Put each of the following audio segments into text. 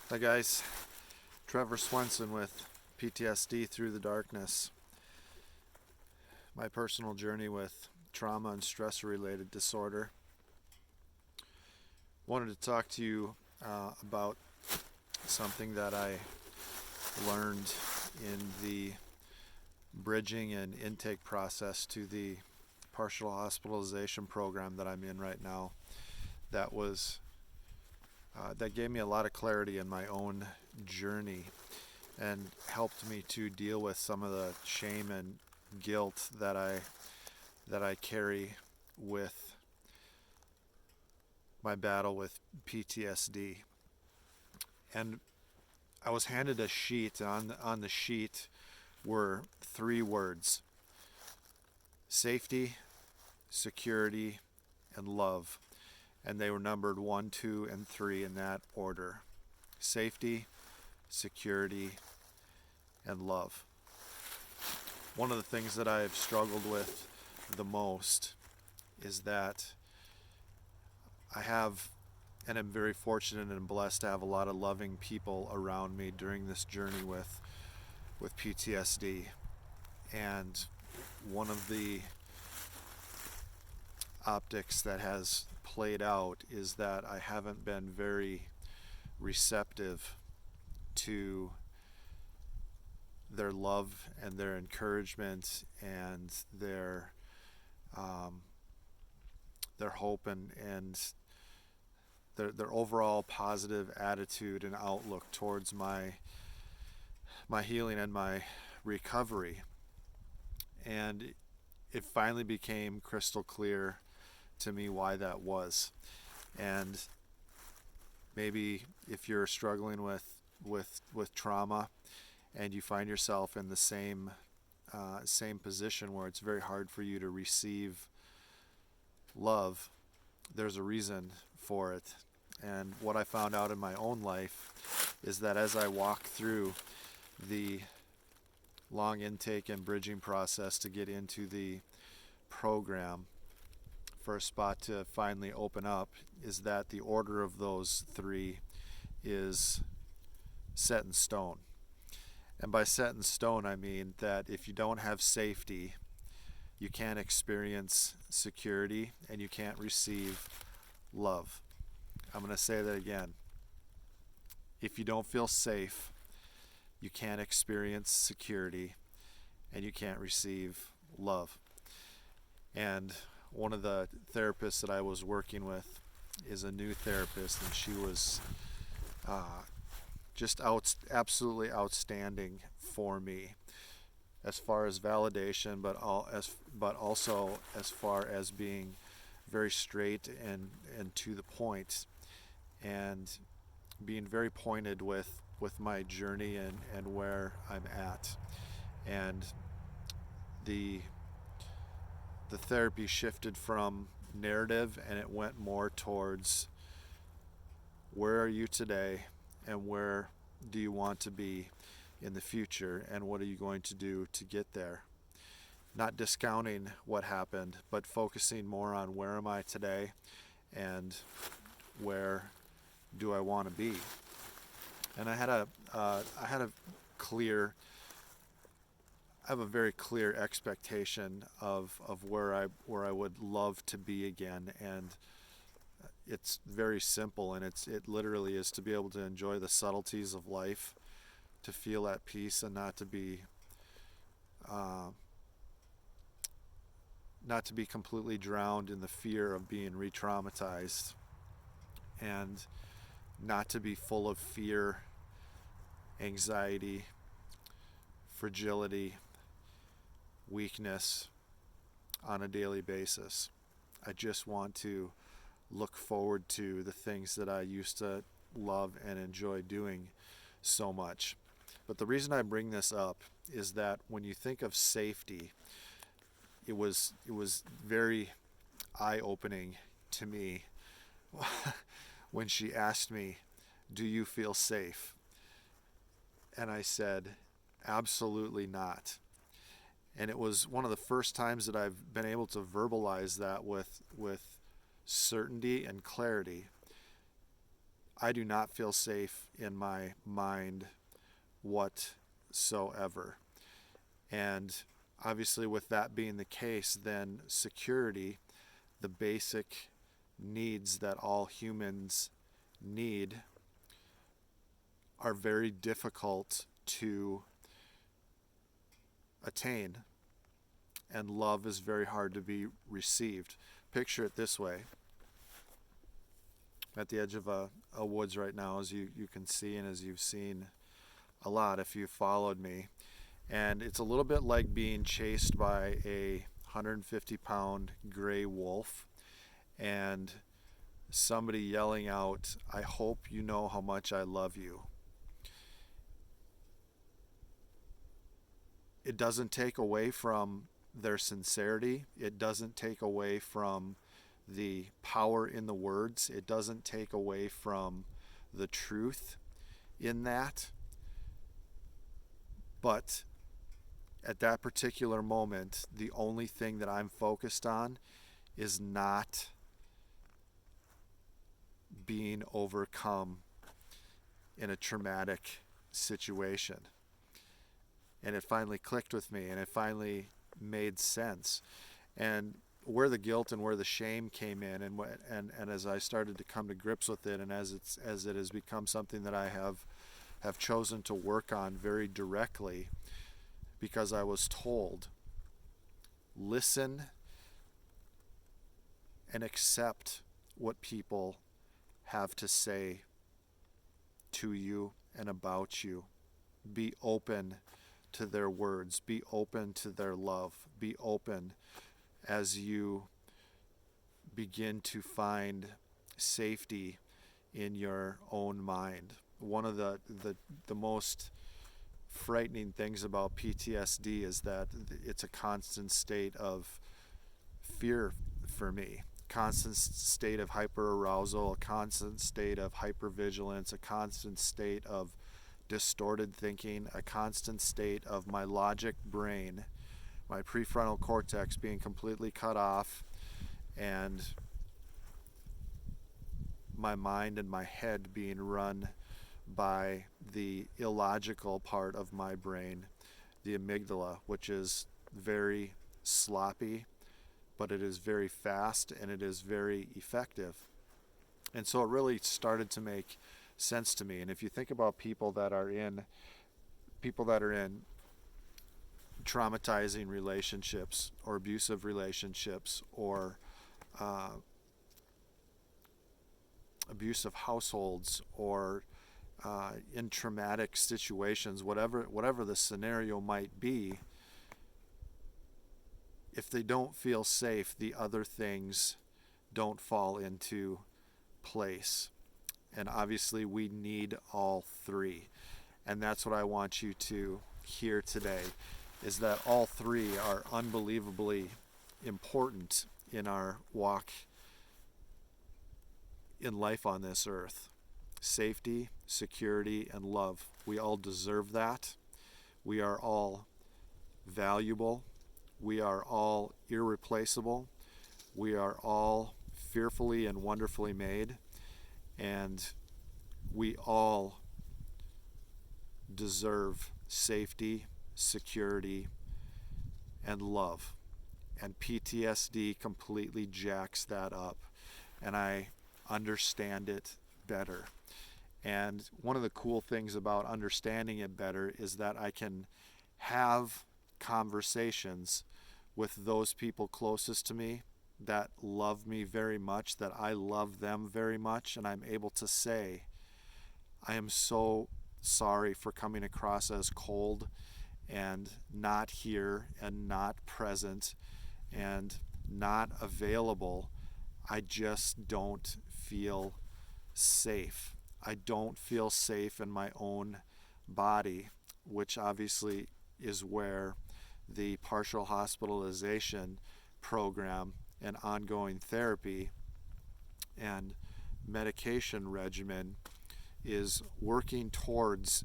Hi guys, Trevor Swenson with PTSD Through the Darkness. My personal journey with trauma and stressor-related disorder. Wanted to talk to you about something that I learned in the bridging and intake process to the partial hospitalization program that I'm in right now. That was that gave me a lot of clarity in my own journey and helped me to deal with some of the shame and guilt that I carry with my battle with PTSD. And I was handed a sheet, and on the sheet were three words: safety, security, and love. And they were numbered 1, 2, and 3 in that order: safety, security, and love. One of the things that I've struggled with the most is that I have, and I'm very fortunate and blessed to have a lot of loving people around me during this journey with PTSD. And one of the optics that has played out is that I haven't been very receptive to their love and their encouragement and um, their hope and their overall positive attitude and outlook towards my healing and my recovery. And it finally became crystal clear to me why that was. And maybe if you're struggling with trauma and you find yourself in the same position where it's very hard for you to receive love, there's a reason for it. And what I found out in my own life is that as I walk through the long intake and bridging process to get into the program for a spot to finally open up, is that the order of those three is set in stone. And by set in stone, I mean that if you don't have safety, you can't experience security and you can't receive love. I'm going to say that again. If you don't feel safe, you can't experience security and you can't receive love. And one of the therapists that I was working with is a new therapist, and she was just absolutely outstanding for me as far as validation, but also as far as being very straight and to the point, and being very pointed with my journey and where I'm at. And the the therapy shifted from narrative and it went more towards where are you today and where do you want to be in the future and what are you going to do to get there. Not discounting what happened, but focusing more on where am I today and where do I want to be. And I have a very clear expectation of where I would love to be again, and it's very simple, and it literally is to be able to enjoy the subtleties of life, to feel at peace, and uh, not to be completely drowned in the fear of being re-traumatized, and not to be full of fear, anxiety, fragility, weakness on a daily basis. I just want to look forward to the things that I used to love and enjoy doing so much. But the reason I bring this up is that when you think of safety, it was very eye-opening to me when she asked me, "Do you feel safe?" And I said, "Absolutely not." And it was one of the first times that I've been able to verbalize that with certainty and clarity. I do not feel safe in my mind whatsoever. And obviously, with that being the case, then security, the basic needs that all humans need, are very difficult to attain, and love is very hard to be received. Picture it this way. At the edge of a woods right now, as you can see, and as you've seen a lot if you've followed me. And it's a little bit like being chased by a 150-pound gray wolf and somebody yelling out, "I hope you know how much I love you." It doesn't take away from their sincerity. It doesn't take away from the power in the words. It doesn't take away from the truth in that. But at that particular moment, the only thing that I'm focused on is not being overcome in a traumatic situation. And it finally clicked with me, and it finally made sense. And where the guilt and where the shame came in, and as I started to come to grips with it, and as it has become something that I have chosen to work on very directly, because I was told, listen and accept what people have to say to you and about you. Be open to their words. Be open to their love. Be open as you begin to find safety in your own mind. One of the most frightening things about PTSD is that it's a constant state of fear for me. Constant state of hyperarousal, a constant state of hypervigilance, a constant state of distorted thinking, a constant state of my logic brain, my prefrontal cortex being completely cut off, and my mind and my head being run by the illogical part of my brain, the amygdala, which is very sloppy, but it is very fast and it is very effective. And so it really started to make sense to me. And if you think about people that are in traumatizing relationships or abusive relationships or abusive households or in traumatic situations, whatever the scenario might be, if they don't feel safe, the other things don't fall into place. And obviously we need all three. And that's what I want you to hear today, is that all three are unbelievably important in our walk in life on this earth. Safety, security, and love. We all deserve that. We are all valuable. We are all irreplaceable. We are all fearfully and wonderfully made. And we all deserve safety, security, and love. And PTSD completely jacks that up. And I understand it better. And one of the cool things about understanding it better is that I can have conversations with those people closest to me that love me very much, that I love them very much, and I'm able to say, I am so sorry for coming across as cold and not here and not present and not available. I just don't feel safe. I don't feel safe in my own body, which obviously is where the partial hospitalization program and ongoing therapy and medication regimen is working towards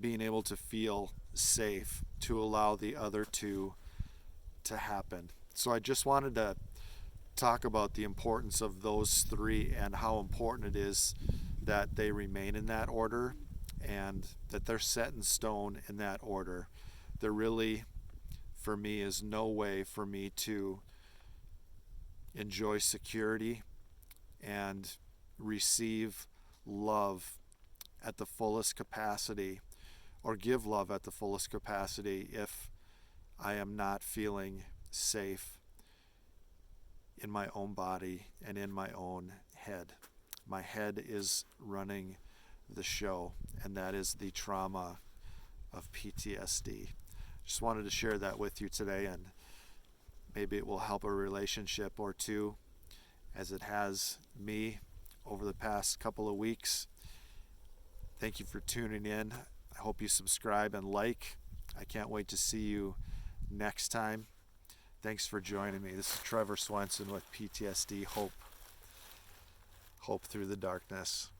being able to feel safe, to allow the other two to happen. So I just wanted to talk about the importance of those three and how important it is that they remain in that order and that they're set in stone in that order. There really, for me, is no way for me to enjoy security and receive love at the fullest capacity or give love at the fullest capacity if I am not feeling safe in my own body and in my own head. My head is running the show, and that is the trauma of PTSD. Just wanted to share that with you today, and maybe it will help a relationship or two, as it has me over the past couple of weeks. Thank you for tuning in. I hope you subscribe and like. I can't wait to see you next time. Thanks for joining me. This is Trevor Swenson with PTSD Hope. Hope through the darkness.